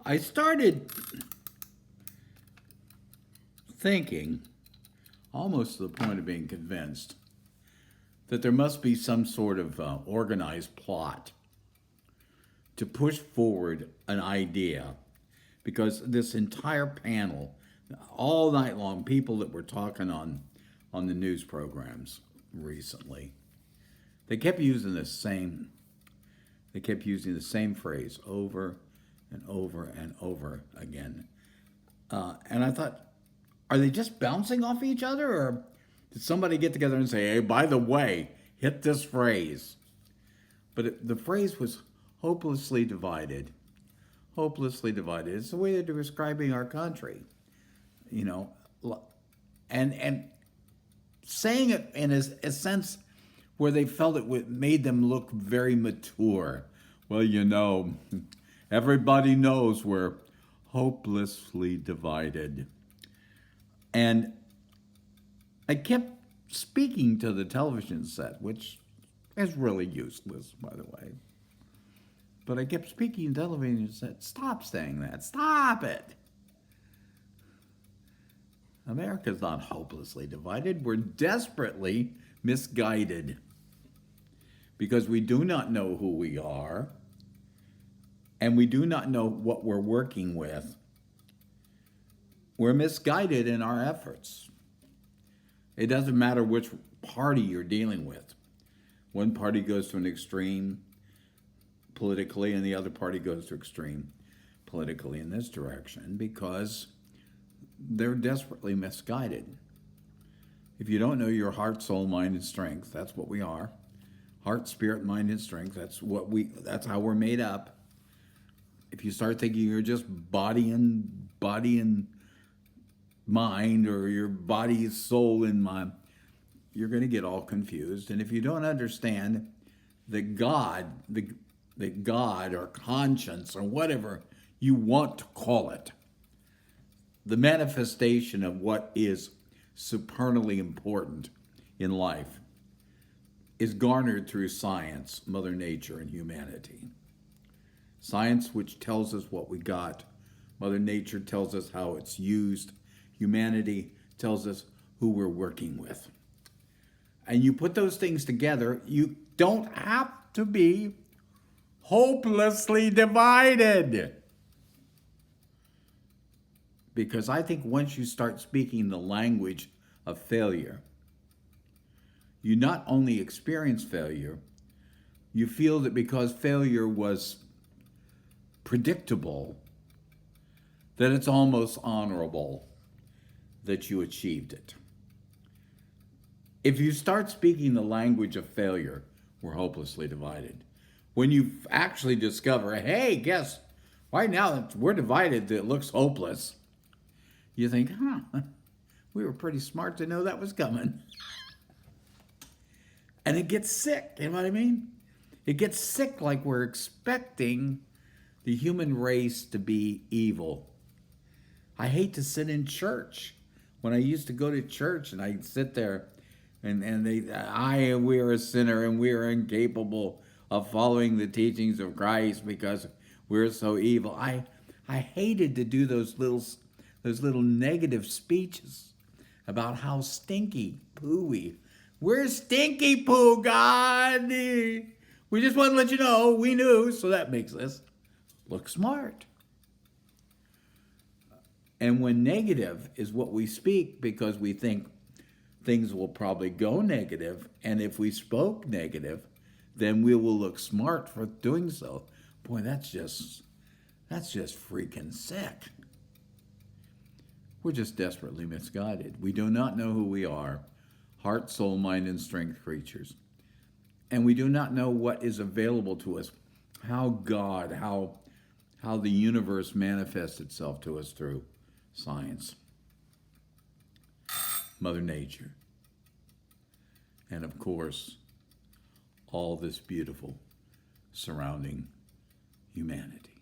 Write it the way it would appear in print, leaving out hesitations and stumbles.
I started thinking, almost to the point of being convinced, that there must be some sort of organized plot to push forward an idea, because this entire panel, all night long, people that were talking on the news programs recently, they kept using the same phrase over and over and over again. And I thought, are they just bouncing off each other, or did somebody get together and say, hey, by the way, hit this phrase? But the phrase was hopelessly divided. Hopelessly divided. It's the way that they're describing our country, and saying it in a sense where they felt it made them look very mature. Well, everybody knows we're hopelessly divided. And I kept speaking to the television set, which is really useless, by the way. But I kept speaking to television and said, stop saying that. Stop it. America's not hopelessly divided. We're desperately misguided because we do not know who we are and we do not know what we're working with. We're misguided in our efforts. It doesn't matter which party you're dealing with. One party goes to an extreme politically and the other party goes to extreme politically in this direction because they're desperately misguided. If you don't know your heart, soul, mind, and strength, that's what we are. Heart, spirit, mind, and strength, that's how we're made up. If you start thinking you're just body and mind, or your body, soul, and mind, you're going to get all confused. And if you don't understand that God or conscience or whatever you want to call it, the manifestation of what is supernally important in life, is garnered through science, Mother Nature, and humanity. Science, which tells us what we got. Mother Nature tells us how it's used. Humanity tells us who we're working with. And you put those things together, you don't have to be hopelessly divided. Because I think once you start speaking the language of failure, you not only experience failure, you feel that because failure was predictable, that it's almost honorable that you achieved it. If you start speaking the language of failure, we're hopelessly divided. When you actually discover, hey, guess, right now we're divided, it looks hopeless, you think, we were pretty smart to know that was coming. And it gets sick, you know what I mean? It gets sick like we're expecting the human race to be evil. I hate to sit in church. When I used to go to church and I'd sit there and we are a sinner and we are incapable of following the teachings of Christ because we're so evil. I hated to do those little negative speeches about how stinky poo we're stinky poo, God. We just want to let you know we knew, so that makes us look smart. And when negative is what we speak because we think things will probably go negative, and if we spoke negative, then we will look smart for doing so. Boy, that's just freaking sick. We're just desperately misguided. We do not know who we are, heart, soul, mind, and strength creatures. And we do not know what is available to us, how God, how the universe manifests itself to us through science, Mother Nature, and of course, all this beautiful surrounding humanity.